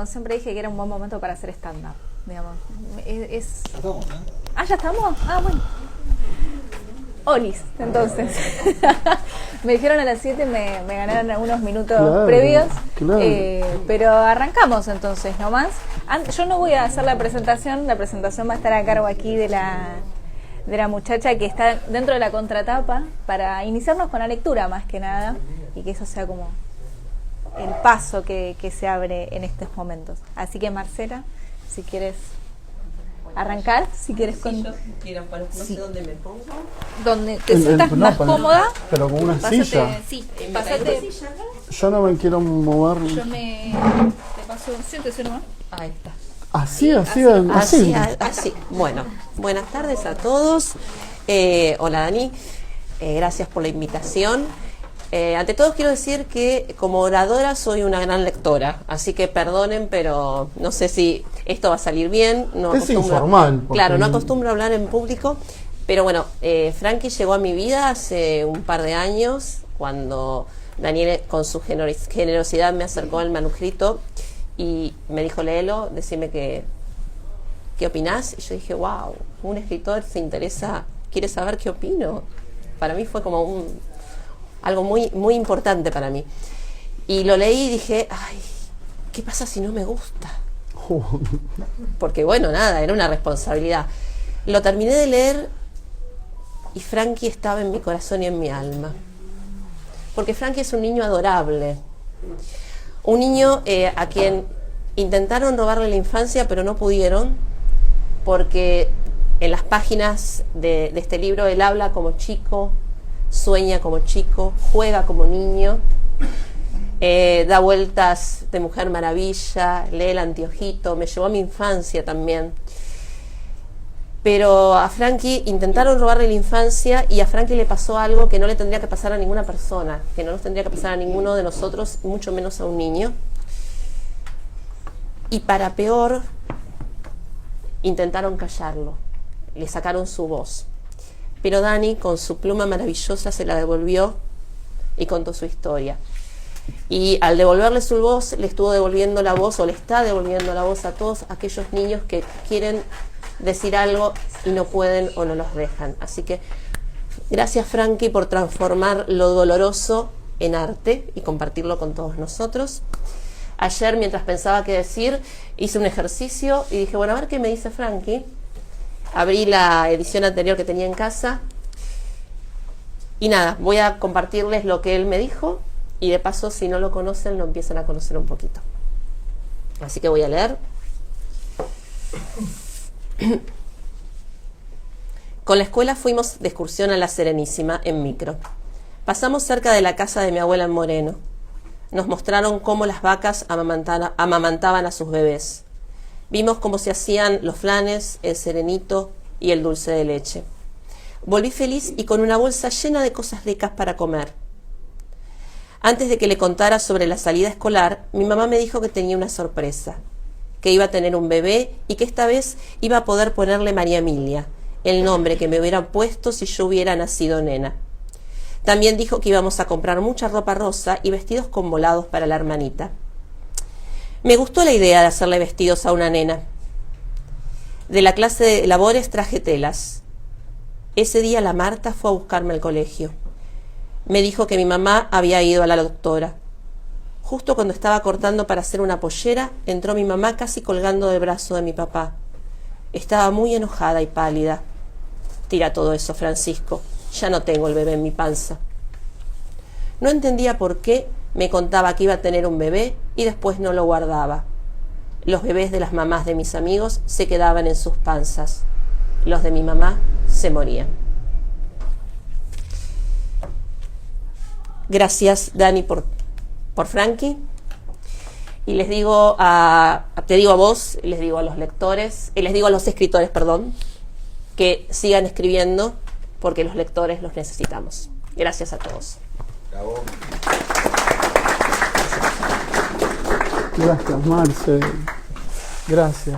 Siempre dije que era un buen momento para hacer stand-up, digamos. Ya estamos, ¿no? Ah, ¿ya estamos? Ah, bueno. Olis, entonces. Me dijeron a las 7, me ganaron algunos minutos previos. Claro. Pero arrancamos entonces, nomás. Yo no voy a hacer la presentación va a estar a cargo aquí de la muchacha que está dentro de la contratapa para iniciarnos con la lectura más que nada y que eso sea como el paso que se abre en estos momentos. Así que Marcela, si quieres arrancar, si quieres con... No sé dónde me pongo. Donde te sientas más cómoda. Pero con una silla. Sí, pásate. Yo no me quiero mover. Yo te paso, siéntese nomás. Ahí está. Así. Bueno, buenas tardes a todos. Hola Dani, gracias por la invitación. Ante todo quiero decir que como oradora soy una gran lectora, así que perdonen, pero no sé si esto va a salir bien. No es informal. Claro, no acostumbro a hablar en público, pero bueno, Frankie llegó a mi vida hace un par de años, cuando Daniel con su generosidad me acercó al manuscrito y me dijo, léelo, decime qué opinás. Y yo dije, wow, un escritor se interesa, quiere saber qué opino. Para mí fue como algo muy, muy importante para mí. Y lo leí y dije, ay, ¿qué pasa si no me gusta? Porque bueno, nada, era una responsabilidad. Lo terminé de leer y Frankie estaba en mi corazón y en mi alma. Porque Frankie es un niño adorable. Un niño a quien intentaron robarle la infancia, pero no pudieron, porque en las páginas de este libro él habla como chico, sueña como chico, juega como niño, da vueltas de Mujer Maravilla, lee El Anteojito, me llevó a mi infancia también. Pero a Frankie intentaron robarle la infancia y a Frankie le pasó algo que no le tendría que pasar a ninguna persona, que no nos tendría que pasar a ninguno de nosotros, mucho menos a un niño. Y para peor, intentaron callarlo, le sacaron su voz. Pero Dani, con su pluma maravillosa, se la devolvió y contó su historia. Y al devolverle su voz, le estuvo devolviendo la voz, o le está devolviendo la voz a todos aquellos niños que quieren decir algo y no pueden o no los dejan. Así que gracias, Frankie, por transformar lo doloroso en arte y compartirlo con todos nosotros. Ayer, mientras pensaba qué decir, hice un ejercicio y dije, bueno, a ver qué me dice Frankie. Abrí la edición anterior que tenía en casa y nada, voy a compartirles lo que él me dijo y de paso, si no lo conocen, lo empiezan a conocer un poquito. Así que voy a leer. Con la escuela fuimos de excursión a La Serenísima en micro. Pasamos cerca de la casa de mi abuela en Moreno. Nos mostraron cómo las vacas amamantaban a sus bebés. Vimos cómo se hacían los flanes, el serenito y el dulce de leche. Volví feliz y con una bolsa llena de cosas ricas para comer. Antes de que le contara sobre la salida escolar, mi mamá me dijo que tenía una sorpresa, que iba a tener un bebé y que esta vez iba a poder ponerle María Emilia, el nombre que me hubieran puesto si yo hubiera nacido nena. También dijo que íbamos a comprar mucha ropa rosa y vestidos con volados para la hermanita. Me gustó la idea de hacerle vestidos a una nena. De la clase de labores traje telas. Ese día la Marta fue a buscarme al colegio. Me dijo que mi mamá había ido a la doctora. Justo cuando estaba cortando para hacer una pollera, entró mi mamá casi colgando del brazo de mi papá. Estaba muy enojada y pálida. Tira todo eso, Francisco. Ya no tengo el bebé en mi panza. No entendía por qué me contaba que iba a tener un bebé y después no lo guardaba. Los bebés de las mamás de mis amigos se quedaban en sus panzas. Los de mi mamá se morían. Gracias, Dani, por Frankie. Y les digo te digo a vos, les digo a los lectores, les digo a los escritores, perdón, que sigan escribiendo porque los lectores los necesitamos. Gracias a todos. Bravo. Gracias, Marce. Gracias.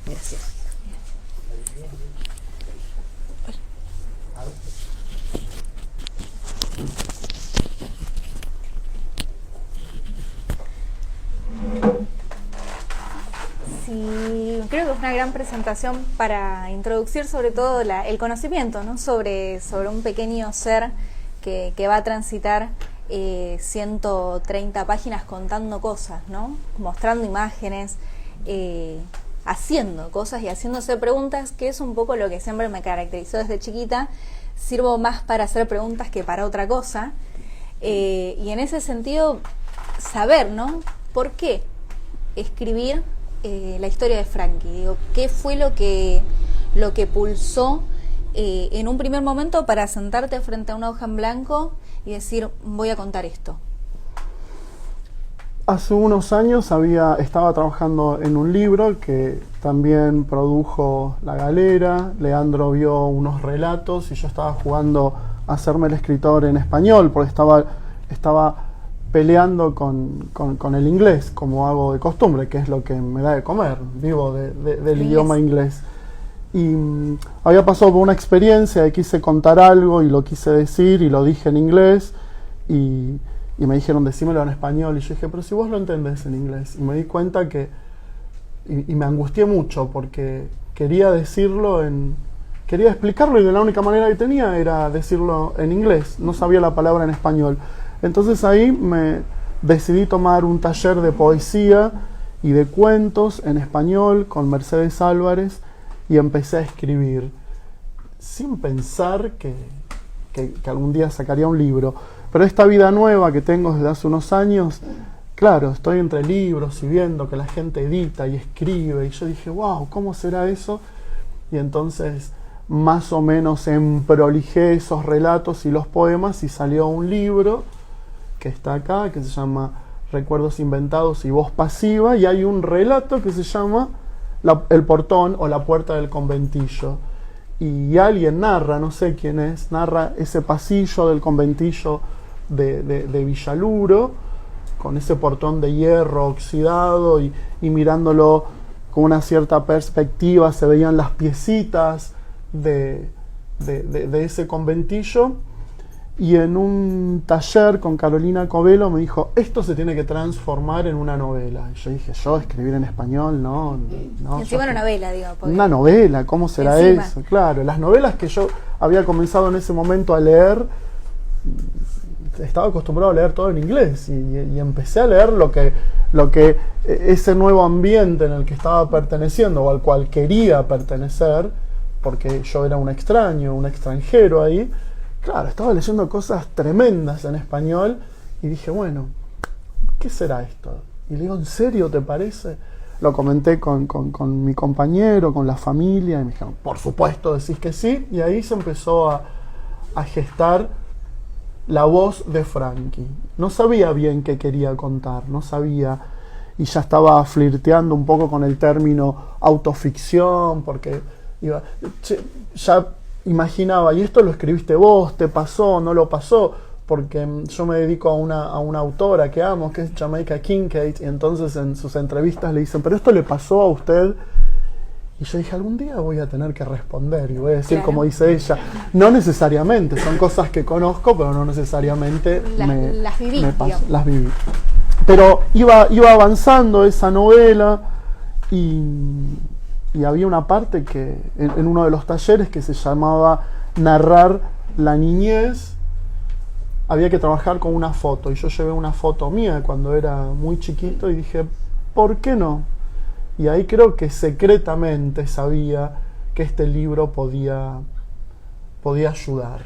Gracias. una gran presentación para introducir sobre todo el conocimiento, ¿no? sobre un pequeño ser que va a transitar 130 páginas contando cosas, ¿no? Mostrando imágenes, haciendo cosas y haciéndose preguntas, que es un poco lo que siempre me caracterizó desde chiquita. Sirvo más para hacer preguntas que para otra cosa, y en ese sentido saber, ¿no? ¿Por qué escribir la historia de Frankie? Digo, ¿qué fue lo que pulsó en un primer momento para sentarte frente a una hoja en blanco y decir, voy a contar esto? Hace unos años estaba trabajando en un libro que también produjo La Galera. Leandro vio unos relatos y yo estaba jugando a hacerme el escritor en español, porque estaba peleando con el inglés, como hago de costumbre, que es lo que me da de comer. Vivo del idioma inglés. Y había pasado por una experiencia de quise contar algo y lo quise decir y lo dije en inglés, y me dijeron, decímelo en español. Y yo dije, pero si vos lo entendés en inglés. Y me di cuenta que... Y me angustié mucho porque quería decirlo quería explicarlo, y de la única manera que tenía era decirlo en inglés. No sabía la palabra en español. Entonces ahí me decidí tomar un taller de poesía y de cuentos en español con Mercedes Álvarez, y empecé a escribir sin pensar que algún día sacaría un libro. Pero esta vida nueva que tengo desde hace unos años, claro, estoy entre libros y viendo que la gente edita y escribe, y yo dije, wow, ¿cómo será eso? Y entonces más o menos emprolijé esos relatos y los poemas, y salió un libro que está acá, que se llama Recuerdos Inventados y Voz Pasiva, y hay un relato que se llama El Portón o La Puerta del Conventillo. Y alguien narra, no sé quién es, narra ese pasillo del conventillo de Villaluro, con ese portón de hierro oxidado, y mirándolo con una cierta perspectiva se veían las piecitas de ese conventillo. Y en un taller con Carolina Covelo me dijo, esto se tiene que transformar en una novela. Y yo dije, ¿yo escribir en español? No. Encima una novela, digo. Una novela, ¿cómo será eso? Claro, las novelas que yo había comenzado en ese momento a leer, estaba acostumbrado a leer todo en inglés, y empecé a leer lo que ese nuevo ambiente en el que estaba perteneciendo, o al cual quería pertenecer, porque yo era un extraño, un extranjero ahí. Claro, estaba leyendo cosas tremendas en español, y dije, bueno, ¿qué será esto? Y le digo, ¿en serio te parece? Lo comenté con mi compañero, con la familia, y me dijeron, por supuesto, decís que sí. Y ahí se empezó a gestar la voz de Frankie. No sabía bien qué quería contar, no sabía, y ya estaba flirteando un poco con el término autoficción, porque ya imaginaba, y esto lo escribiste vos, te pasó, no lo pasó, porque yo me dedico a una autora que amo, que es Jamaica Kincaid, y entonces en sus entrevistas le dicen, pero esto le pasó a usted. Y yo dije, algún día voy a tener que responder, y voy a decir, claro, como dice ella, no necesariamente, son cosas que conozco, pero no necesariamente las viví. Pero iba avanzando esa novela, y había una parte que en uno de los talleres que se llamaba Narrar la Niñez, había que trabajar con una foto, y yo llevé una foto mía cuando era muy chiquito, y dije, ¿por qué no? Y ahí creo que secretamente sabía que este libro podía ayudar,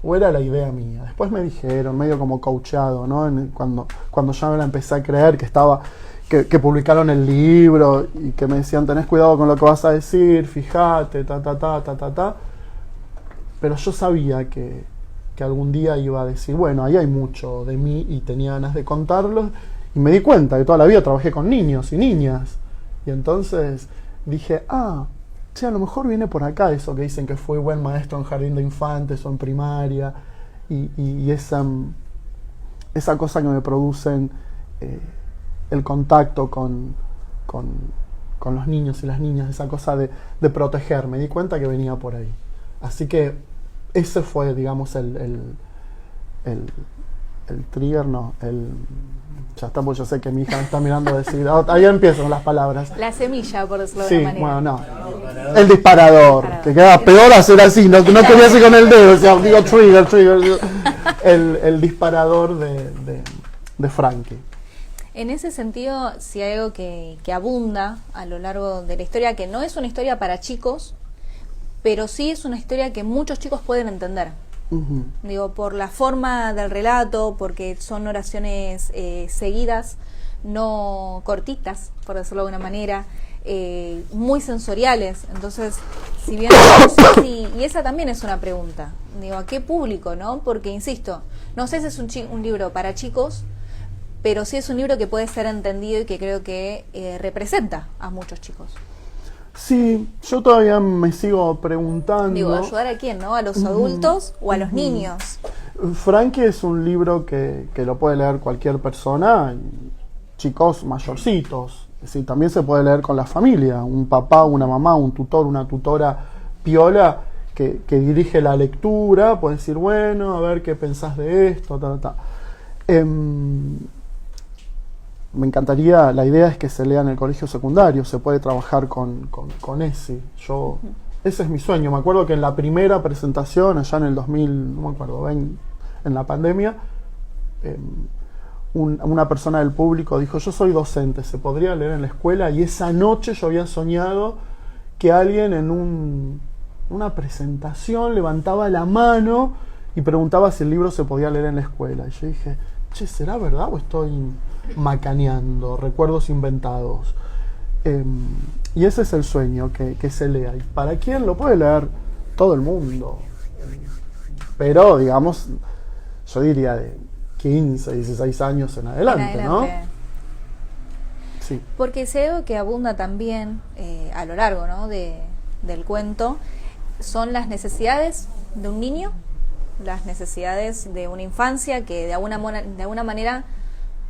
o era la idea mía. Después me dijeron, medio como coachado, ¿no? Cuando ya me la empecé a creer, que publicaron el libro, y que me decían, tenés cuidado con lo que vas a decir, fíjate, pero yo sabía que algún día iba a decir, bueno, ahí hay mucho de mí, y tenía ganas de contarlo, y me di cuenta que toda la vida trabajé con niños y niñas, y entonces dije, a lo mejor viene por acá eso que dicen que fui buen maestro en jardín de infantes o en primaria, y esa cosa que me producen el contacto con los niños y las niñas, esa cosa de proteger. Me di cuenta que venía por ahí. Así que ese fue, digamos, el el trigger, no, ya está, pues yo sé que mi hija me está mirando decir, ahí empiezan las palabras. La semilla, por decirlo de Sí, alguna manera. bueno, no. El disparador, que queda peor hacer así, no quería hacer con el dedo, o sea, digo trigger. El disparador de Frankie. En ese sentido, si hay algo que abunda a lo largo de la historia, que no es una historia para chicos, pero sí es una historia que muchos chicos pueden entender. Uh-huh. Digo, por la forma del relato, porque son oraciones seguidas, no cortitas, por decirlo de alguna manera, muy sensoriales. Entonces, si bien no sé si, y esa también es una pregunta, digo, ¿a qué público, no? Porque, insisto, no sé si es un libro para chicos, pero sí es un libro que puede ser entendido y que creo que representa a muchos chicos. Sí, yo todavía me sigo preguntando. Digo, ¿ayudar a quién, no? ¿A los adultos o a los niños? Frankie es un libro que lo puede leer cualquier persona, chicos mayorcitos. Sí, también se puede leer con la familia, un papá, una mamá, un tutor, una tutora piola que dirige la lectura, puede decir, bueno, a ver qué pensás de esto, me encantaría, la idea es que se lea en el colegio secundario, se puede trabajar con ese. Ese es mi sueño. Me acuerdo que en la primera presentación, allá en el 2000, no me acuerdo, en la pandemia, una persona del público dijo, yo soy docente, ¿se podría leer en la escuela? Y esa noche yo había soñado que alguien en una presentación levantaba la mano y preguntaba si el libro se podía leer en la escuela. Y yo dije, che, ¿será verdad o estoy macaneando? Recuerdos inventados. Y ese es el sueño, que se lea. ¿Y para quién lo puede leer? Todo el mundo. Pero, digamos, yo diría de 15, 16 años en adelante, ¿no? Sí. Porque sé algo que abunda también a lo largo, ¿no? del cuento, son las necesidades de un niño, las necesidades de una infancia que de alguna manera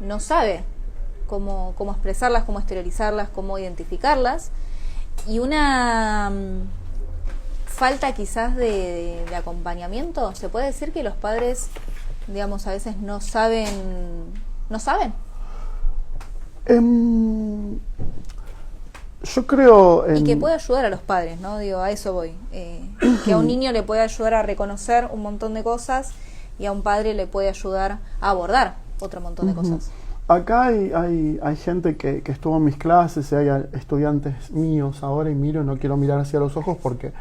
no sabe cómo expresarlas, cómo exteriorizarlas, cómo identificarlas, y una falta quizás de acompañamiento. ¿Se puede decir que los padres, digamos, a veces no saben? Yo creo y que puede ayudar a los padres, ¿no? Digo, a eso voy. Que a un niño le puede ayudar a reconocer un montón de cosas y a un padre le puede ayudar a abordar otro montón de cosas. Acá hay gente que estuvo en mis clases y hay estudiantes míos ahora y miro, no quiero mirar hacia los ojos porque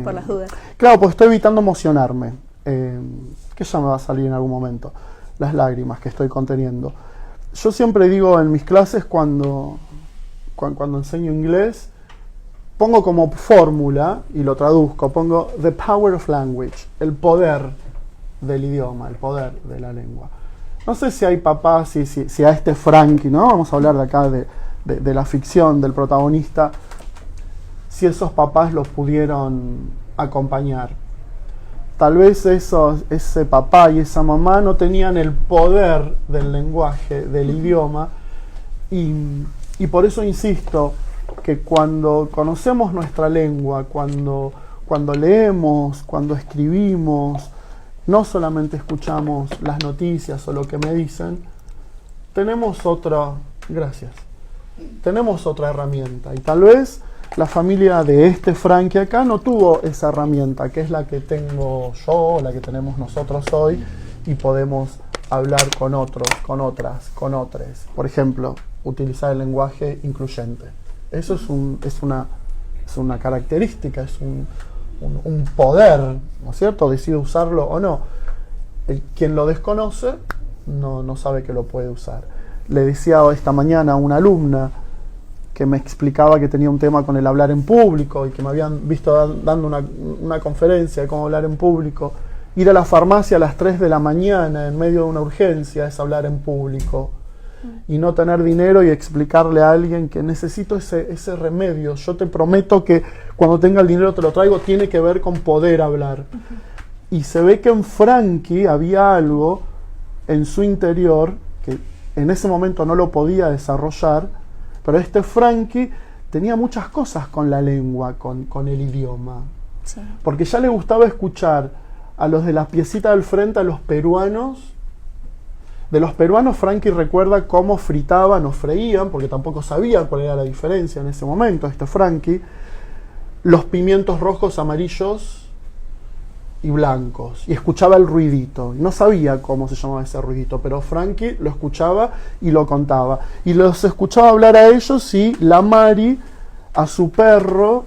por las dudas. Claro, pues estoy evitando emocionarme, que ya me va a salir en algún momento, las lágrimas que estoy conteniendo. Yo siempre digo en mis clases cuando enseño inglés, pongo como fórmula y lo traduzco, pongo the power of language, el poder del idioma, el poder de la lengua. No sé si hay papás, si a este Frankie, ¿no? Vamos a hablar de acá de la ficción, del protagonista, si esos papás los pudieron acompañar. Tal vez ese papá y esa mamá no tenían el poder del lenguaje, del idioma, y por eso insisto que cuando conocemos nuestra lengua, cuando leemos, cuando escribimos, no solamente escuchamos las noticias o lo que me dicen, tenemos otra herramienta. Y tal vez la familia de este Frankie acá no tuvo esa herramienta, que es la que tengo yo, la que tenemos nosotros hoy, y podemos hablar con otros, con otras, con otros. Por ejemplo, utilizar el lenguaje incluyente. Eso es una característica, es un poder, ¿no es cierto? Decide usarlo o no. Quien lo desconoce no sabe que lo puede usar. Le decía esta mañana a una alumna que me explicaba que tenía un tema con el hablar en público y que me habían visto dando una conferencia de cómo hablar en público. Ir a la farmacia a las 3 de la mañana en medio de una urgencia es hablar en público. Y no tener dinero y explicarle a alguien que necesito ese remedio. Yo te prometo que cuando tenga el dinero te lo traigo. Tiene que ver con poder hablar. Y se ve que en Frankie había algo en su interior que en ese momento no lo podía desarrollar, pero este Frankie tenía muchas cosas con la lengua, con el idioma. Sí. Porque ya le gustaba escuchar a los de la piecita del frente, a los peruanos, De los peruanos, Frankie recuerda cómo fritaban o freían, porque tampoco sabía cuál era la diferencia en ese momento, Frankie, los pimientos rojos, amarillos y blancos. Y escuchaba el ruidito. No sabía cómo se llamaba ese ruidito, pero Frankie lo escuchaba y lo contaba. Y los escuchaba hablar a ellos y la Mari, a su perro,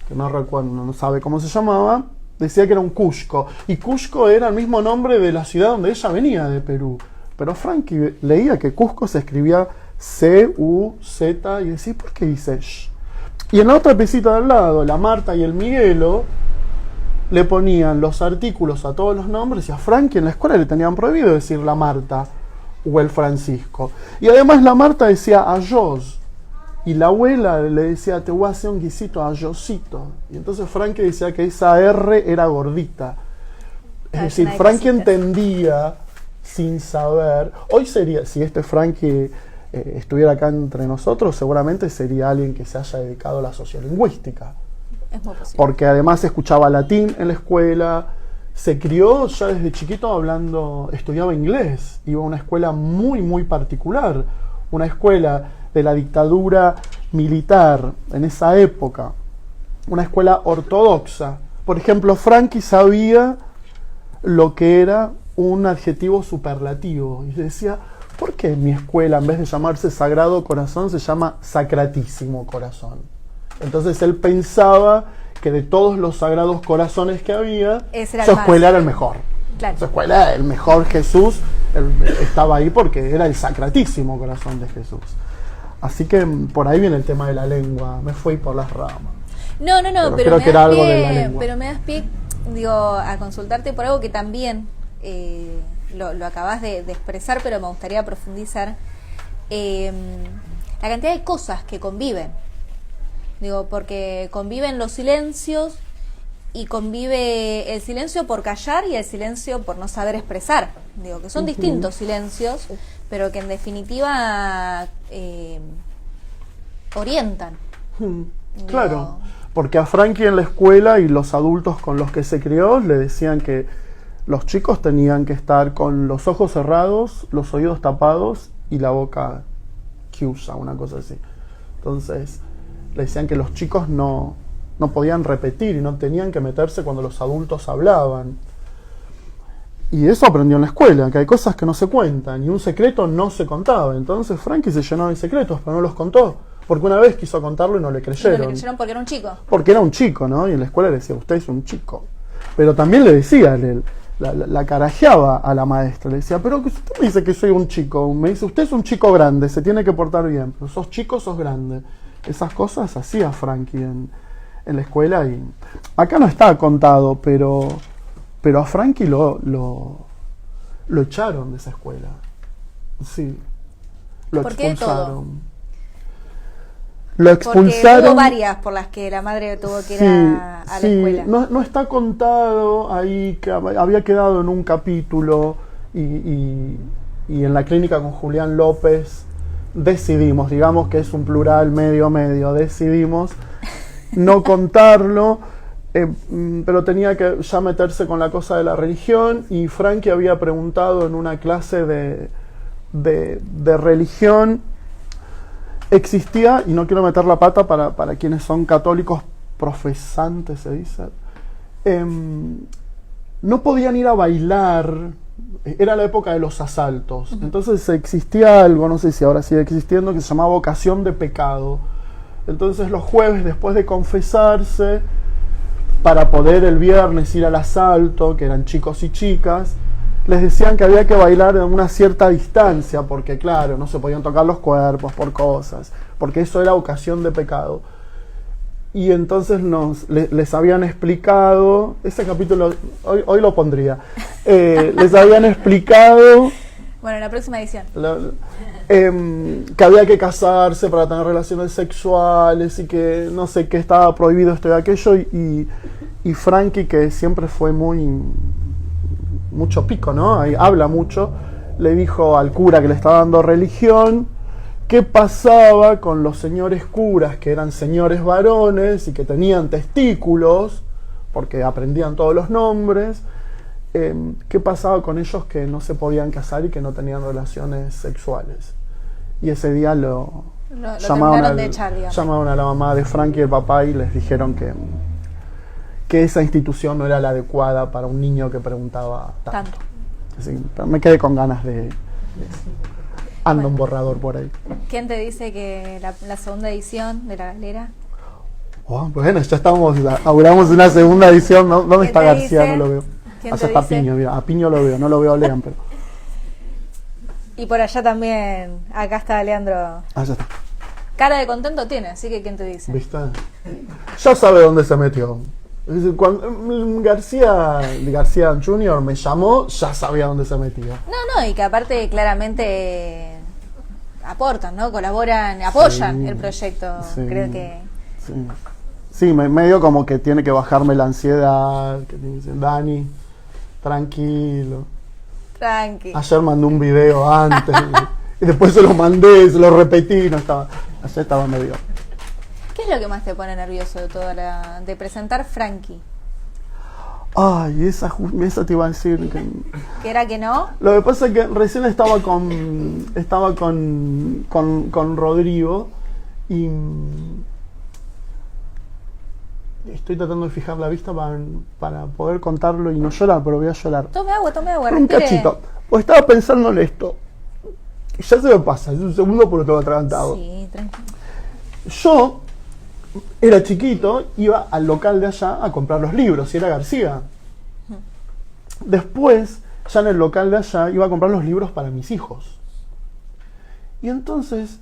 que no recuerdo, no sabe cómo se llamaba, decía que era un Cusco. Y Cusco era el mismo nombre de la ciudad donde ella venía, de Perú. Pero Frankie leía que Cusco se escribía C-U-Z y decía, ¿por qué dice sh? Y en la otra pesita de al lado, la Marta y el Miguelo le ponían los artículos a todos los nombres y a Frankie en la escuela le tenían prohibido decir la Marta o el Francisco. Y además la Marta decía ayos. Y la abuela le decía, te voy a hacer un guisito ayosito. Y entonces Frankie decía que esa R era gordita. Es decir, Frankie entendía sin saber. Hoy sería, si Frankie estuviera acá entre nosotros, seguramente sería alguien que se haya dedicado a la sociolingüística. Es muy posible. Porque además escuchaba latín en la escuela, se crió ya desde chiquito estudiaba inglés, iba a una escuela muy, muy particular, una escuela de la dictadura militar en esa época, una escuela ortodoxa. Por ejemplo, Frankie sabía lo que era un adjetivo superlativo y decía, ¿por qué mi escuela en vez de llamarse Sagrado Corazón se llama Sacratísimo Corazón? Entonces él pensaba que de todos los sagrados corazones que había, su escuela era el mejor. Claro. Su escuela, el mejor Jesús, estaba ahí porque era el Sacratísimo Corazón de Jesús. Así que por ahí viene el tema de la lengua. Me fui por las ramas. No, pero creo que era algo de la lengua. Pero me das pie, a consultarte por algo que también lo acabas de expresar, pero me gustaría profundizar. La cantidad de cosas que conviven. Porque conviven los silencios y convive el silencio por callar y el silencio por no saber expresar. Que son distintos silencios, pero que en definitiva orientan. Claro, porque a Frankie en la escuela y los adultos con los que se crió le decían que los chicos tenían que estar con los ojos cerrados, los oídos tapados y la boca quiusa, una cosa así. Entonces le decían que los chicos no podían repetir y no tenían que meterse cuando los adultos hablaban. Y eso aprendió en la escuela, que hay cosas que no se cuentan y un secreto no se contaba. Entonces Frankie se llenó de secretos, pero no los contó. Porque una vez quiso contarlo y no le creyeron. ¿Y no le creyeron porque era un chico? Porque era un chico, ¿no? Y en la escuela le decía, usted es un chico. Pero también le decía, la carajeaba a la maestra. Le decía, pero usted me dice que soy un chico. Me dice, usted es un chico grande, se tiene que portar bien. Pero sos chico, sos grande. Esas cosas hacía Frankie en la escuela. Y acá no está contado, pero a Frankie lo echaron de esa escuela. Sí. Lo expulsaron. Lo expulsaron. Porque hubo varias por las que la madre tuvo que ir a la escuela. No está contado ahí, que había quedado en un capítulo y en la clínica con Julián López decidimos, digamos que es un plural medio, decidimos no contarlo, pero tenía que ya meterse con la cosa de la religión y Frankie había preguntado en una clase de religión. Existía, y no quiero meter la pata para quienes son católicos profesantes, se dice, no podían ir a bailar, era la época de los asaltos, entonces existía algo, no sé si ahora sigue existiendo, que se llamaba vocación de pecado. Entonces los jueves, después de confesarse, para poder el viernes ir al asalto, que eran chicos y chicas, les decían que había que bailar a una cierta distancia, porque claro, no se podían tocar los cuerpos por cosas, porque eso era ocasión de pecado. Y entonces les habían explicado, ese capítulo, hoy lo pondría, les habían explicado... Bueno, en la próxima edición. Que había que casarse para tener relaciones sexuales y que no sé qué estaba prohibido esto y aquello, y Frankie, que siempre fue mucho pico, ¿no? Ahí habla mucho, le dijo al cura que le estaba dando religión qué pasaba con los señores curas que eran señores varones y que tenían testículos, porque aprendían todos los nombres, qué pasaba con ellos que no se podían casar y que no tenían relaciones sexuales. Y ese día lo terminaron de echar, digamos. Llamaron a la mamá de Frankie y el papá y les dijeron que esa institución no era la adecuada para un niño que preguntaba tanto. Así, pero me quedé con ganas de anda un borrador por ahí. ¿Quién te dice que la segunda edición de La Galera? Oh, bueno, ya estamos, inauguramos una segunda edición. ¿Dónde está García? Dice? No lo veo. ¿Quién Allá te está dice? Piño, mira, a Piño lo veo, no lo veo a Lean, pero Y por allá también, acá está Leandro. allá está. Cara de contento tiene, así que ¿quién te dice? ¿Viste? Ya sabe dónde se metió. Cuando García Jr. me llamó, ya sabía dónde se metía. No, y que aparte claramente aportan, ¿no? Colaboran, apoyan Sí, el proyecto. sí, Creo que... Sí, medio como que tiene que bajarme la ansiedad, que tiene que decir, Dani, tranquilo. Tranqui. Ayer mandé un video antes y después se lo mandé, se lo repetí, ayer estaba medio. ¿Qué es lo que más te pone nervioso de de presentar Frankie? Ay, esa te iba a decir que... ¿Que era que no? Lo que pasa es que recién estaba con Rodrigo y estoy tratando de fijar la vista para poder contarlo y no llorar, pero voy a llorar. Tome agua, Un respire. cachito. Pues estaba pensando en esto. Y ya se me pasa, es un segundo porque lo tengo atragantado. Sí, tranquilo. Yo era chiquito, iba al local de allá a comprar los libros, y era García. Después, ya en el local de allá, iba a comprar los libros para mis hijos. Y entonces,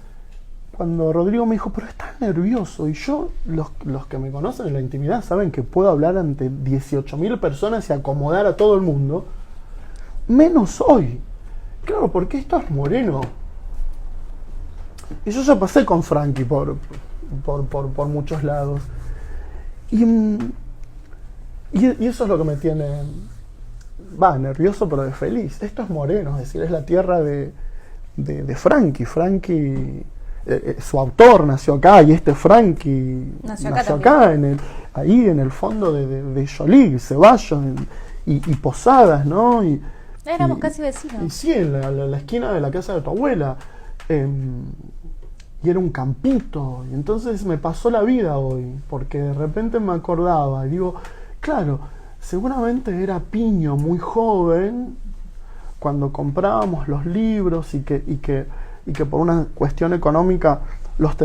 cuando Rodrigo me dijo, pero estás nervioso, y yo, los que me conocen en la intimidad saben que puedo hablar ante 18.000 personas y acomodar a todo el mundo, menos hoy. Claro, porque esto es Moreno. Y yo ya pasé con Frankie por muchos lados. Y eso es lo que me tiene nervioso, pero de feliz. Esto es Moreno, es decir, es la tierra de Frankie. Frankie, su autor nació acá, y Frankie nació acá ahí en el fondo de Jolie, Ceballos y Posadas, ¿no? Éramos casi vecinos. Y sí, en la esquina de la casa de tu abuela. Y era un campito. Y entonces me pasó la vida hoy, porque de repente me acordaba. Y digo, claro, seguramente era Piño muy joven cuando comprábamos los libros y que por una cuestión económica los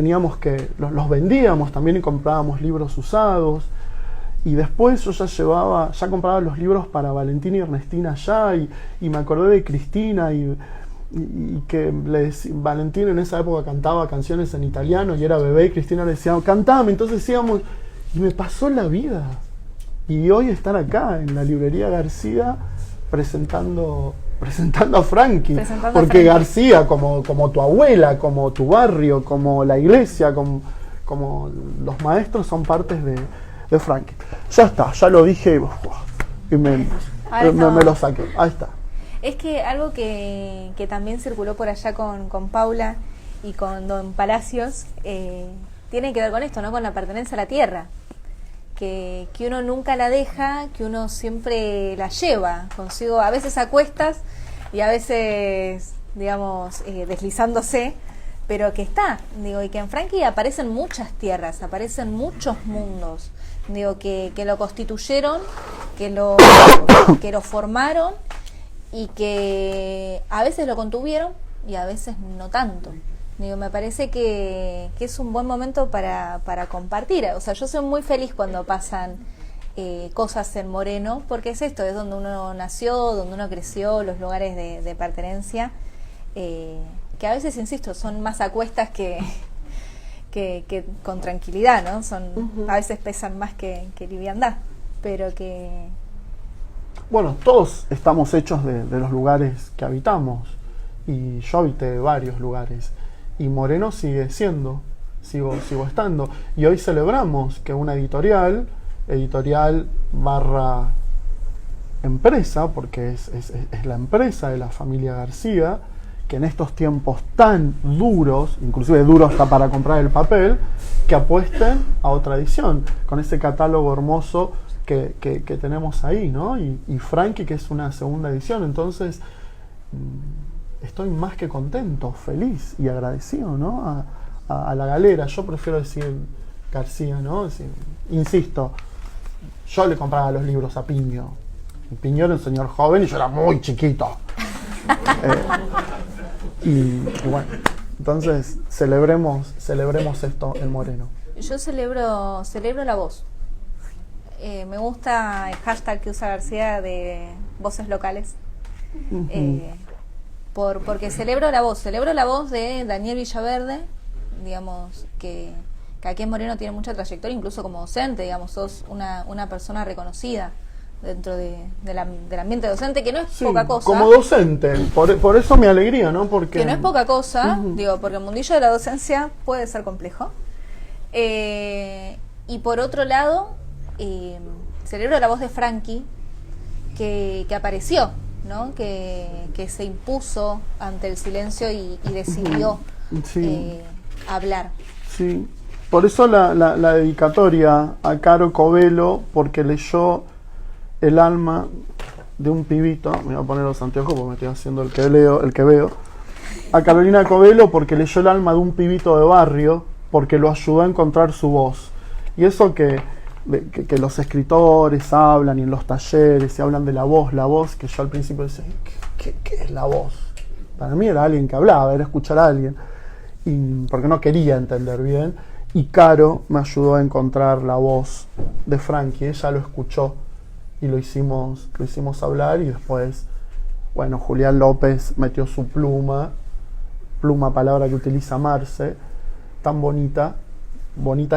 vendíamos también y comprábamos libros usados. Y después yo ya compraba los libros para Valentina y Ernestina allá, y me acordé de Cristina y que Valentina en esa época cantaba canciones en italiano y era bebé, y Cristina le decía, cantame, entonces decíamos, y me pasó la vida. Y hoy estar acá en la librería García presentando a Frankie, porque García, como tu abuela, como tu barrio, como la iglesia, como los maestros, son partes de Frankie. Ya está, ya lo dije y me lo saqué. Ahí está. Es que algo que también circuló por allá con Paula y con Don Palacios tiene que ver con esto, ¿no? Con la pertenencia a la tierra. Que uno nunca la deja, que uno siempre la lleva consigo, a veces a cuestas y a veces, digamos, deslizándose, pero que está, y que en Frankie aparecen muchas tierras, aparecen muchos mundos, que lo constituyeron, que lo formaron y que a veces lo contuvieron y a veces no tanto. Me parece que es un buen momento para compartir. O sea, yo soy muy feliz cuando pasan cosas en Moreno, porque es esto, es donde uno nació, donde uno creció, los lugares de pertenencia, que a veces, insisto, son más a cuestas que con tranquilidad, ¿no? A veces pesan más que liviandad, pero que... Bueno, todos estamos hechos de los lugares que habitamos, y yo habité varios lugares, y Moreno sigue siendo, sigo estando, y hoy celebramos que una editorial barra empresa, porque es la empresa de la familia García, que en estos tiempos tan duros, inclusive duro hasta para comprar el papel, que apuesten a otra edición, con ese catálogo hermoso que tenemos ahí, ¿no? Y Frankie, que es una segunda edición. Entonces, estoy más que contento, feliz y agradecido, ¿no? A la galera. Yo prefiero decir García, ¿no? Insisto, yo le compraba los libros a Piño. Piño era un señor joven y yo era muy chiquito. Y bueno, entonces celebremos esto en Moreno. Yo celebro la voz. Me gusta el hashtag que usa García de voces locales. Porque celebro la voz de Daniel Villaverde, digamos, que aquí en Moreno tiene mucha trayectoria, incluso como docente, digamos, sos una persona reconocida dentro del ambiente docente, que no es poca cosa. Como docente, por eso mi alegría, ¿no? Porque que no es poca cosa, digo, porque el mundillo de la docencia puede ser complejo. Y por otro lado, celebro la voz de Frankie, que apareció, ¿no? Que se impuso ante el silencio y decidió hablar. Sí, por eso la dedicatoria a Caro Covelo, porque leyó el alma de un pibito. Me voy a poner los anteojos porque me estoy haciendo el que veo. A Carolina Covelo porque leyó el alma de un pibito de barrio, porque lo ayudó a encontrar su voz. Y eso que los escritores hablan y en los talleres se hablan de la voz, que yo al principio decía, ¿qué es la voz? Para mí era alguien que hablaba, era escuchar a alguien, y porque no quería entender bien. Y Caro me ayudó a encontrar la voz de Frankie. Ella lo escuchó y lo hicimos hablar, y después, bueno, Julián López metió su pluma, palabra que utiliza Marce, tan bonita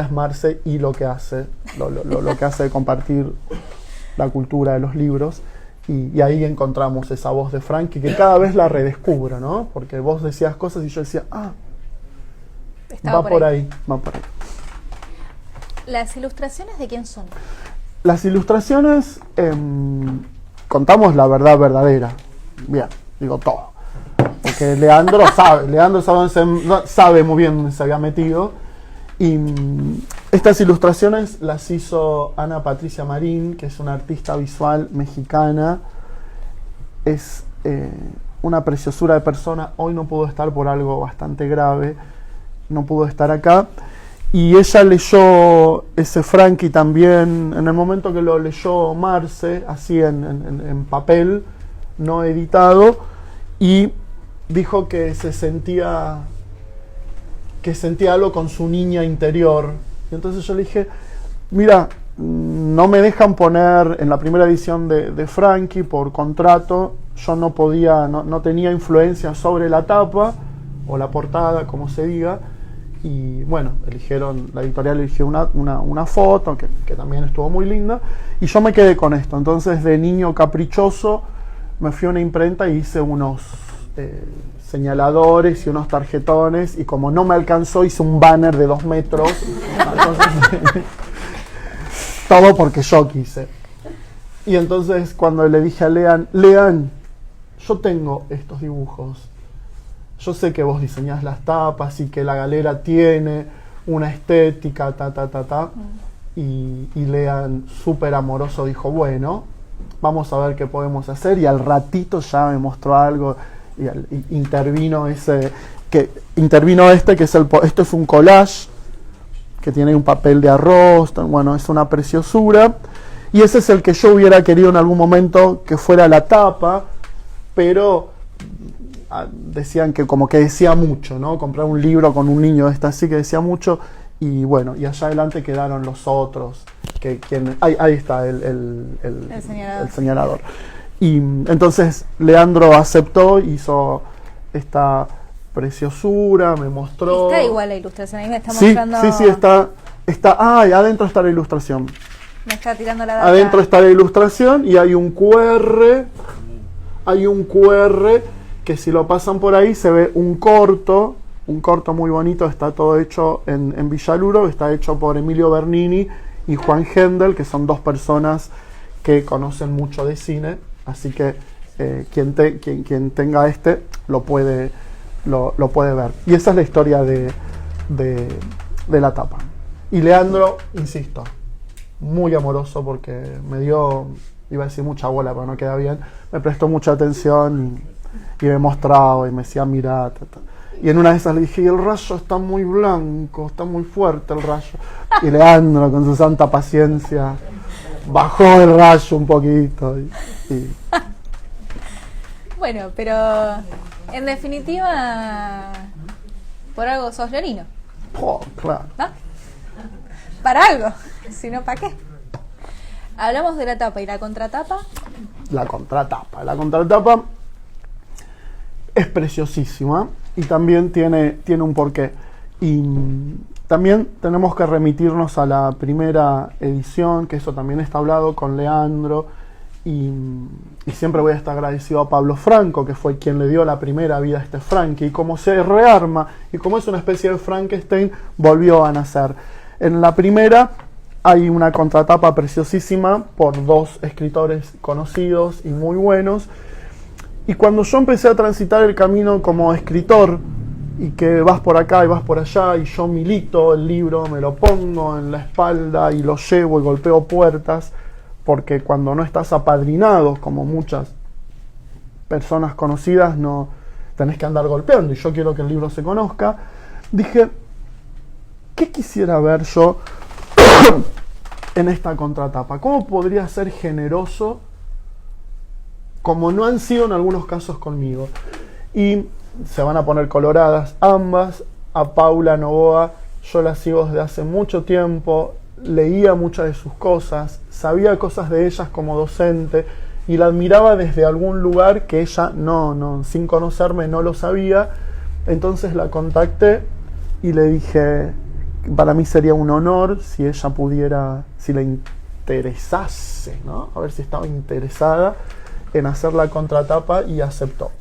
es Marce, y lo que hace de compartir la cultura de los libros, y ahí encontramos esa voz de Frankie, que cada vez la redescubro, ¿no? Porque vos decías cosas y yo decía, va por ahí. ¿Las ilustraciones de quién son? Las ilustraciones, contamos la verdad verdadera. Bien, digo todo. Porque Leandro sabe muy bien dónde se había metido. Y estas ilustraciones las hizo Ana Patricia Marín, que es una artista visual mexicana. Es una preciosura de persona. Hoy no pudo estar por algo bastante grave. No pudo estar acá. Y ella leyó ese Frankie también en el momento que lo leyó Marce, así en papel, no editado, y dijo que sentía algo con su niña interior. Y entonces yo le dije, mira, no me dejan poner en la primera edición de Frankie por contrato, yo no tenía influencia sobre la tapa o la portada, como se diga. Y bueno, la editorial eligió una foto que también estuvo muy linda, y yo me quedé con esto. Entonces, de niño caprichoso, me fui a una imprenta y hice unos señaladores y unos tarjetones, y como no me alcanzó, hice un banner de 2 metros. Entonces, todo porque yo quise. Y entonces, cuando le dije a Lean, yo tengo estos dibujos, yo sé que vos diseñás las tapas y que la galera tiene una estética, y Lean, súper amoroso, dijo, bueno, vamos a ver qué podemos hacer, y al ratito ya me mostró algo, y intervino que es esto es un collage, que tiene un papel de arroz, bueno, es una preciosura, y ese es el que yo hubiera querido en algún momento que fuera la tapa, pero decían que como que decía mucho, ¿no? Comprar un libro con un niño así que decía mucho, y bueno, y allá adelante quedaron los otros, ahí está el señalador. Y entonces Leandro aceptó, hizo esta preciosura, me mostró. Está igual la ilustración, ahí me está mostrando. Sí, está, adentro está la ilustración. Me está tirando la data. Adentro está la ilustración, y hay un QR, que si lo pasan por ahí se ve un corto muy bonito. Está todo hecho en Villaluro, está hecho por Emilio Bernini y Juan Hendel, que son 2 personas que conocen mucho de cine, así que quien tenga lo puede ver. Y esa es la historia de la tapa. Y Leandro, insisto, muy amoroso porque me dio, iba a decir mucha bola, pero no queda bien, me prestó mucha atención y me mostraba y me decía, mirá, y en una de esas le dije, el rayo está muy blanco, está muy fuerte el rayo. Y Leandro, con su santa paciencia, bajó el rayo un poquito. Bueno, pero en definitiva, por algo sos leonino. Oh, claro. ¿No? Para algo, si no, ¿para qué? Hablamos de la tapa y la contratapa. La contratapa es preciosísima y también tiene un porqué. Y también tenemos que remitirnos a la primera edición, que eso también está hablado con Leandro, y siempre voy a estar agradecido a Pablo Franco, que fue quien le dio la primera vida a este Frankie, y como se rearma, y como es una especie de Frankenstein, volvió a nacer. En la primera hay una contratapa preciosísima por dos escritores conocidos y muy buenos, y cuando yo empecé a transitar el camino como escritor, y que vas por acá y vas por allá, y yo milito el libro, me lo pongo en la espalda y lo llevo y golpeo puertas, porque cuando no estás apadrinado, como muchas personas conocidas, no tenés que andar golpeando, y yo quiero que el libro se conozca, dije, ¿qué quisiera ver yo en esta contratapa? ¿Cómo podría ser generoso, como no han sido en algunos casos conmigo? Y se van a poner coloradas ambas. A Paula Novoa yo la sigo desde hace mucho tiempo, leía muchas de sus cosas, sabía cosas de ellas como docente y la admiraba desde algún lugar que ella no sin conocerme no lo sabía. Entonces la contacté y le dije, para mí sería un honor si ella pudiera, si le interesase, ¿no? A ver si estaba interesada en hacer la contratapa, y aceptó.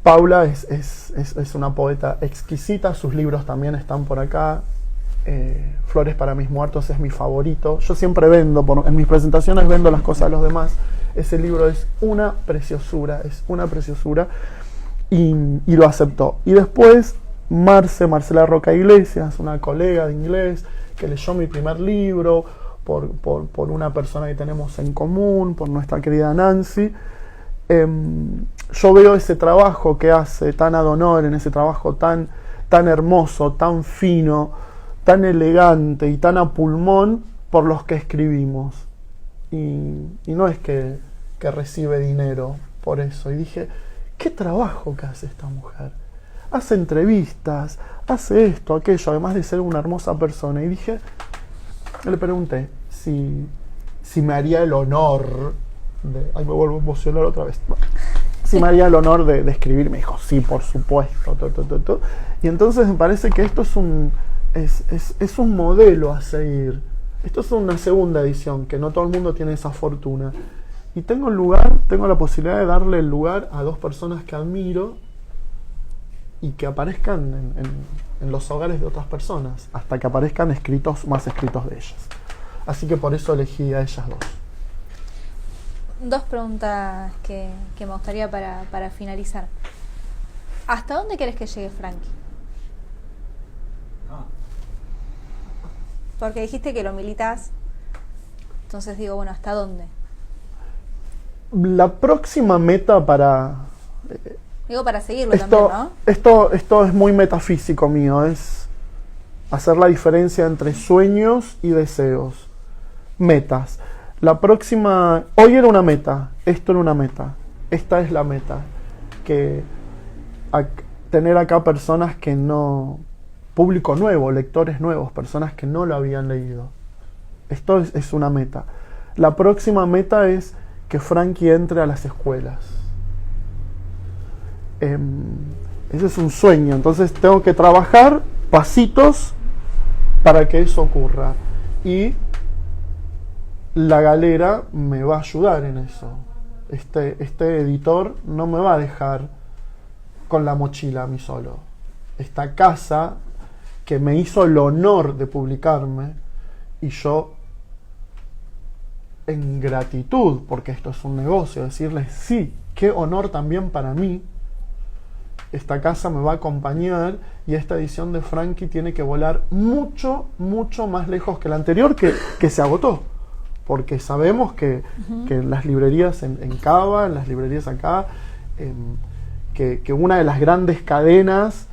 Paula es una poeta exquisita, sus libros también están por acá. Flores para mis muertos es mi favorito. Yo siempre vendo, en mis presentaciones vendo las cosas de los demás. Ese libro es una preciosura, y lo aceptó. Y después Marcela Roca Iglesias, una colega de inglés, que leyó mi primer libro por una persona que tenemos en común, por nuestra querida Nancy. Yo veo ese trabajo que hace tan ad honorem, ese trabajo tan hermoso, tan fino, tan elegante y tan a pulmón por los que escribimos. Y no es que recibe dinero por eso. Y dije, ¿qué trabajo que hace esta mujer? Hace entrevistas, hace esto, aquello, además de ser una hermosa persona. Y dije, le pregunté si me haría el honor de... Ay, me vuelvo a emocionar otra vez. Si me haría el honor de escribir. Me dijo, sí, por supuesto. Y entonces me parece que esto es un modelo a seguir. Esto es una segunda edición, que no todo el mundo tiene esa fortuna. Y tengo la posibilidad de darle el lugar a dos personas que admiro y que aparezcan en los hogares de otras personas, hasta que aparezcan más escritos de ellas. Así que por eso elegí a ellas dos. Dos preguntas que me gustaría para finalizar. ¿Hasta dónde querés que llegue Frankie? Porque dijiste que lo militas, entonces digo, bueno, ¿hasta dónde? La próxima meta Digo, para seguirlo también, ¿no? Esto es muy metafísico mío, es hacer la diferencia entre sueños y deseos. Metas. La próxima... Hoy era una meta, esto era una meta, esta es la meta. Tener acá personas que no... Público nuevo, lectores nuevos, personas que no lo habían leído. Esto es una meta. La próxima meta es que Frankie entre a las escuelas. Ese es un sueño, entonces tengo que trabajar pasitos para que eso ocurra. Y la galera me va a ayudar en eso. Este editor no me va a dejar con la mochila a mí solo. Esta casa que me hizo el honor de publicarme, y yo, en gratitud, porque esto es un negocio, decirles sí, qué honor también para mí, esta casa me va a acompañar y esta edición de Frankie tiene que volar mucho, mucho más lejos que la anterior, que se agotó. Porque sabemos que en las librerías en Cava, en las librerías acá, que una de las grandes cadenas,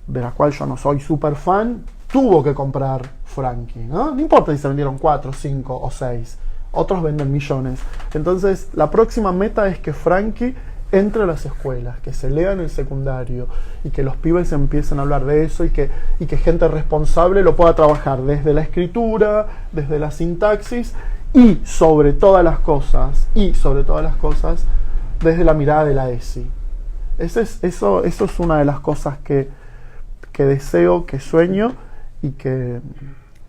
de la cual yo no soy súper fan, tuvo que comprar Frankie, ¿no? No importa si se vendieron 4, 5 o 6. Otros venden millones. Entonces, la próxima meta es que Frankie entre a las escuelas, que se lea en el secundario y que los pibes empiecen a hablar de eso y que gente responsable lo pueda trabajar desde la escritura, desde la sintaxis y sobre todas las cosas, desde la mirada de la ESI. Eso es una de las cosas que deseo, que sueño y que,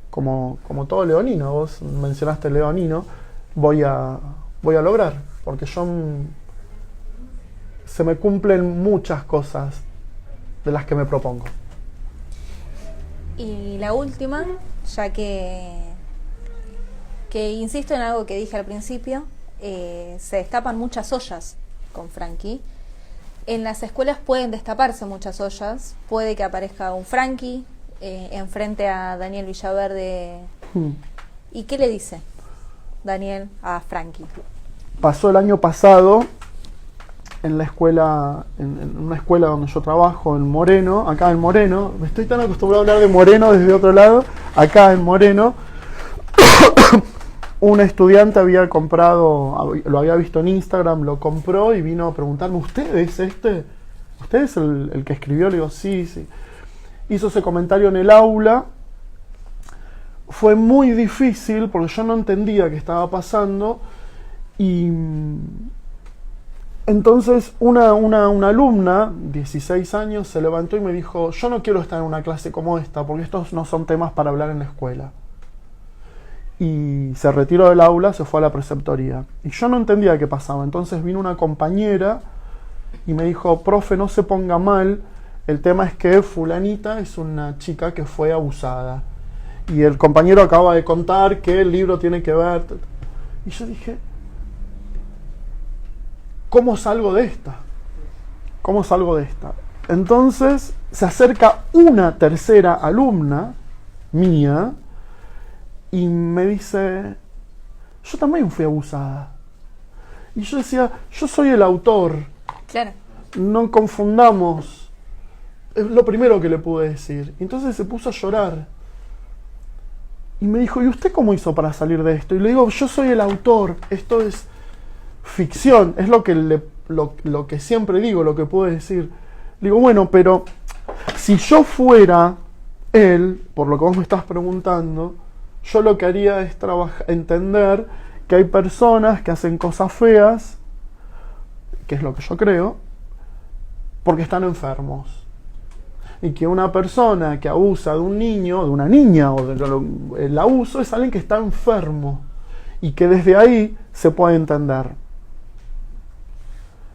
como todo leonino, vos mencionaste leonino, voy a lograr, porque se me cumplen muchas cosas de las que me propongo. Y la última, ya que insisto en algo que dije al principio, se destapan muchas ollas con Frankie. En las escuelas pueden destaparse muchas ollas, puede que aparezca un Frankie enfrente a Daniel Villaverde. ¿Y qué le dice Daniel a Frankie? Pasó el año pasado en la escuela, en una escuela donde yo trabajo, en Moreno, acá en Moreno, me estoy tan acostumbrado a hablar de Moreno desde otro lado, acá en Moreno, un estudiante había comprado, lo había visto en Instagram, lo compró y vino a preguntarme, ¿usted es el que escribió? Le digo, sí. Hizo ese comentario en el aula. Fue muy difícil porque yo no entendía qué estaba pasando y entonces una alumna, 16 años, se levantó y me dijo, yo no quiero estar en una clase como esta porque estos no son temas para hablar en la escuela. Y se retiró del aula, se fue a la preceptoría. Y yo no entendía qué pasaba. Entonces vino una compañera y me dijo, profe, no se ponga mal, el tema es que fulanita es una chica que fue abusada. Y el compañero acaba de contar que el libro tiene que ver. Y yo dije, ¿cómo salgo de esta? Entonces se acerca una tercera alumna mía y me dice, yo también fui abusada. Y yo decía, yo soy el autor. Claro. No confundamos. Es lo primero que le pude decir. Y entonces se puso a llorar. Y me dijo, ¿y usted cómo hizo para salir de esto? Y le digo, yo soy el autor. Esto es ficción. Es lo que siempre digo, lo que puedo decir. Le digo, bueno, pero si yo fuera él, por lo que vos me estás preguntando, yo lo que haría es entender que hay personas que hacen cosas feas, que es lo que yo creo, porque están enfermos. Y que una persona que abusa de un niño, de una niña, o el abuso es alguien que está enfermo. Y que desde ahí se puede entender.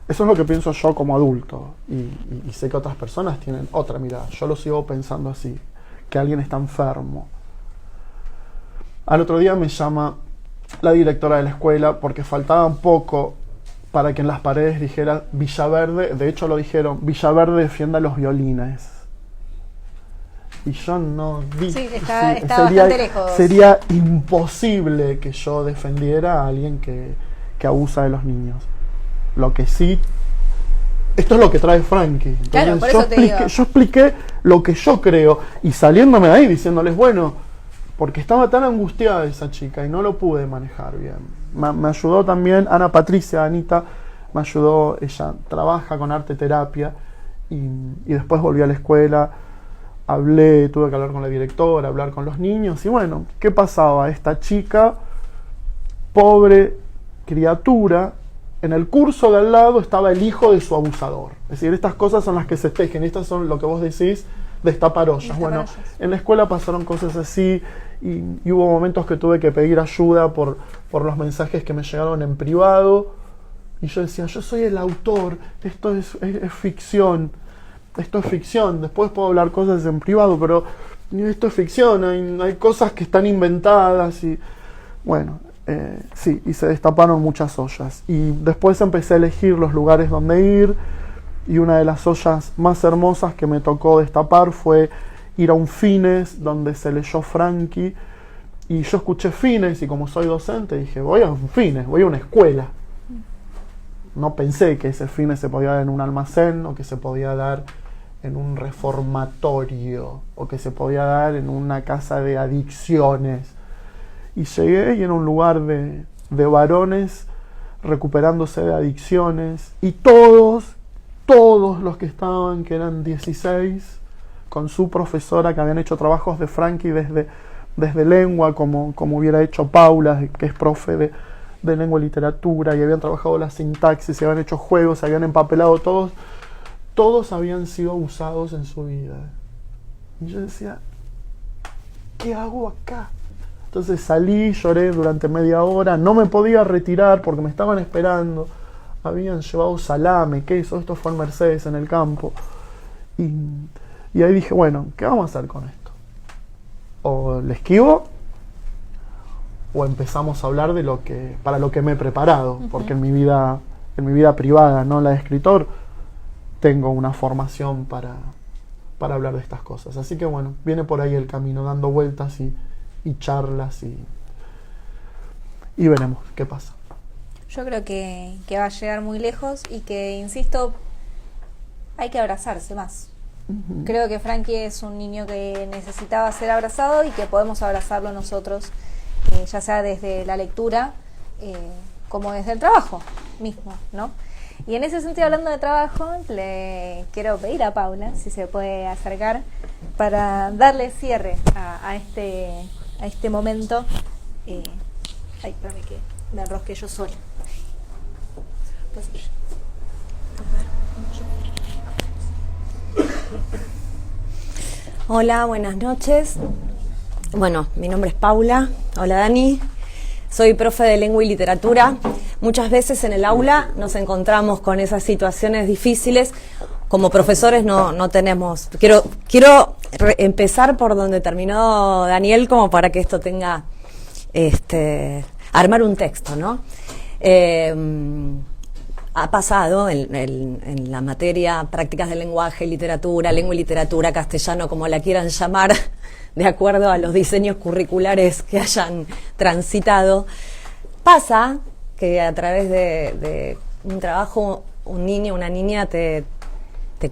Eso es lo que pienso yo como adulto. Y sé que otras personas tienen otra mirada. Yo lo sigo pensando así, que alguien está enfermo. Al otro día me llama la directora de la escuela porque faltaba un poco para que en las paredes dijera Villaverde, de hecho lo dijeron, Villaverde defienda los violines. Y yo no vi. Sí, está bastante lejos. Sería imposible que yo defendiera a alguien que abusa de los niños. Lo que sí, esto es lo que trae Frankie. Entonces, claro, por eso yo expliqué lo que yo creo y saliéndome de ahí diciéndoles, bueno, porque estaba tan angustiada esa chica y no lo pude manejar bien. Me ayudó también Anita, me ayudó, ella trabaja con arte terapia y después volví a la escuela, tuve que hablar con la directora, hablar con los niños y bueno, ¿qué pasaba? Esta chica, pobre criatura, en el curso de al lado estaba el hijo de su abusador. Es decir, estas cosas son las que se tejen, estas son lo que vos decís, destapar ollas. Bueno, en la escuela pasaron cosas así y hubo momentos que tuve que pedir ayuda por los mensajes que me llegaron en privado y yo decía, yo soy el autor, esto es ficción, después puedo hablar cosas en privado, pero esto es ficción, hay cosas que están inventadas y bueno, sí, y se destaparon muchas ollas y después empecé a elegir los lugares donde ir y una de las ollas más hermosas que me tocó destapar fue ir a un Fines donde se leyó Frankie, y yo escuché Fines y como soy docente dije, voy a un Fines, voy a una escuela. No pensé que ese Fines se podía dar en un almacén, o que se podía dar en un reformatorio, o que se podía dar en una casa de adicciones. Y llegué y era un lugar de varones recuperándose de adicciones, y todos los que estaban, que eran 16, con su profesora, que habían hecho trabajos de Frankie desde lengua, como hubiera hecho Paula, que es profe de lengua y literatura, y habían trabajado la sintaxis, y habían hecho juegos, se habían empapelado, todos habían sido abusados en su vida. Y yo decía, ¿qué hago acá? Entonces salí, lloré durante media hora, no me podía retirar porque me estaban esperando. Habían llevado salame, queso, esto fue en Mercedes, en el campo. Y ahí dije, bueno, ¿qué vamos a hacer con esto? O le esquivo, o empezamos a hablar de para lo que me he preparado. Porque en mi vida privada, no la de escritor, tengo una formación para hablar de estas cosas. Así que bueno, viene por ahí el camino, dando vueltas y charlas y veremos qué pasa. Yo creo que va a llegar muy lejos y que, insisto, hay que abrazarse más. Uh-huh. Creo que Frankie es un niño que necesitaba ser abrazado y que podemos abrazarlo nosotros, ya sea desde la lectura como desde el trabajo mismo, ¿no? Y en ese sentido, hablando de trabajo, le quiero pedir a Paula si se puede acercar para darle cierre a este momento. Ay, espérame que me enrosqué yo sola. Hola, buenas noches. Bueno, mi nombre es Paula. Hola, Dani. Soy profe de lengua y literatura. Muchas veces en el aula nos encontramos con esas situaciones difíciles. Como profesores no tenemos... Quiero empezar por donde terminó Daniel, como para que esto tenga... armar un texto, ¿no? Ha pasado en la materia prácticas del lenguaje, literatura, lengua y literatura, castellano, como la quieran llamar, de acuerdo a los diseños curriculares que hayan transitado. Pasa que a través de un trabajo, un niño, una niña te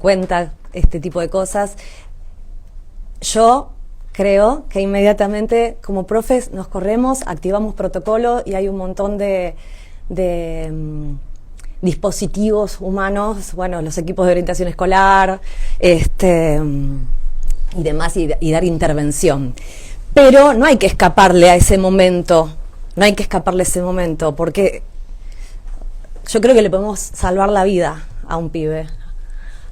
cuenta este tipo de cosas. Yo creo que inmediatamente como profes nos corremos, activamos protocolo y hay un montón de dispositivos humanos, bueno, los equipos de orientación escolar, y demás, y dar intervención. Pero no hay que escaparle a ese momento, porque yo creo que le podemos salvar la vida a un pibe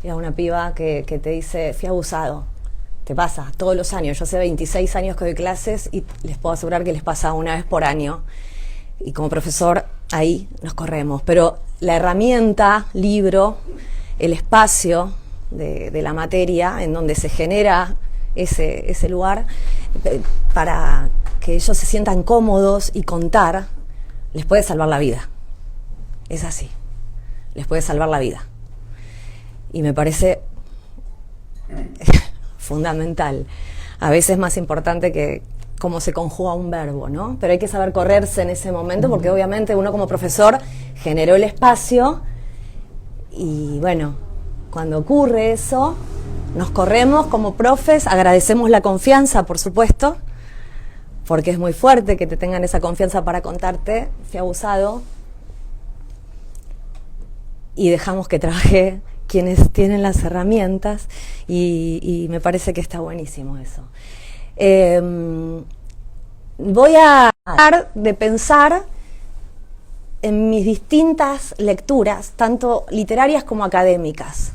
y a una piba que te dice, fui abusado. Te pasa todos los años. Yo hace 26 años que doy clases y les puedo asegurar que les pasa una vez por año. Y como profesor, ahí nos corremos. Pero la herramienta, libro, el espacio de la materia en donde se genera ese lugar para que ellos se sientan cómodos y contar, les puede salvar la vida. Es así. Les puede salvar la vida. Y me parece fundamental. A veces más importante que cómo se conjuga un verbo, ¿no? Pero hay que saber correrse en ese momento, porque obviamente uno como profesor generó el espacio y bueno, cuando ocurre eso, nos corremos como profes, agradecemos la confianza, por supuesto, porque es muy fuerte que te tengan esa confianza para contarte, fui abusado, y dejamos que trabaje quienes tienen las herramientas y me parece que está buenísimo eso. Voy a tratar de pensar en mis distintas lecturas, tanto literarias como académicas.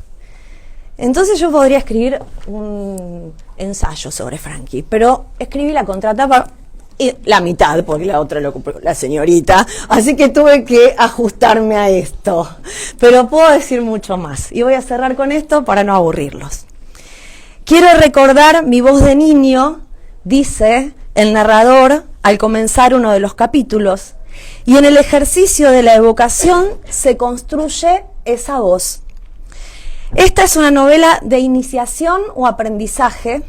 Entonces yo podría escribir un ensayo sobre Frankie, pero escribí la contratapa y la mitad, porque la otra lo compró la señorita, así que tuve que ajustarme a esto. Pero puedo decir mucho más, y voy a cerrar con esto para no aburrirlos. Quiero recordar mi voz de niño, dice el narrador al comenzar uno de los capítulos, y en el ejercicio de la evocación se construye esa voz. Esta es una novela de iniciación o aprendizaje,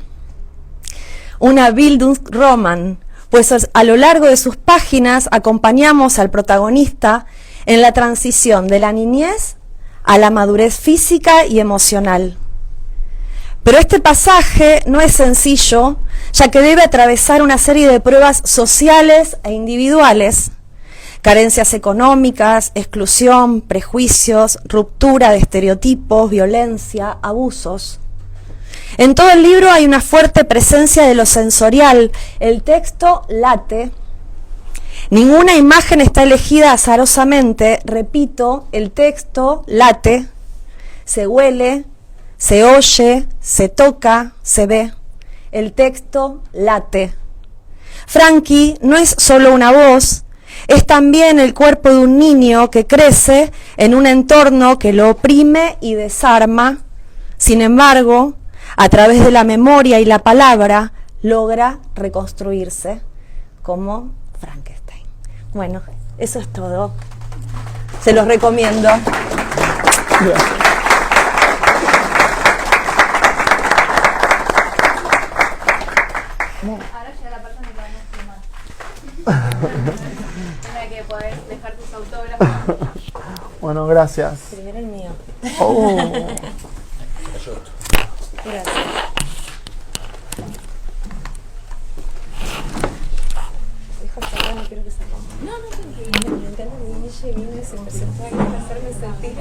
una Bildungsroman, pues a lo largo de sus páginas acompañamos al protagonista en la transición de la niñez a la madurez física y emocional. Pero este pasaje no es sencillo, ya que debe atravesar una serie de pruebas sociales e individuales, carencias económicas, exclusión, prejuicios, ruptura de estereotipos, violencia, abusos. En todo el libro hay una fuerte presencia de lo sensorial. El texto late. Ninguna imagen está elegida azarosamente. Repito, el texto late, se huele, se oye, se toca, se ve. El texto late. Frankie no es solo una voz, es también el cuerpo de un niño que crece en un entorno que lo oprime y desarma. Sin embargo, a través de la memoria y la palabra, logra reconstruirse como Frankenstein. Bueno, eso es todo. Se los recomiendo. Ahora llega la parte donde podemos filmar. Tiene que poder dejar tus autógrafos. Bueno, gracias. Primero el mío. Oh. Gracias. No, no, me encanta que Guille vino y se presentó aquí para hacerme sentir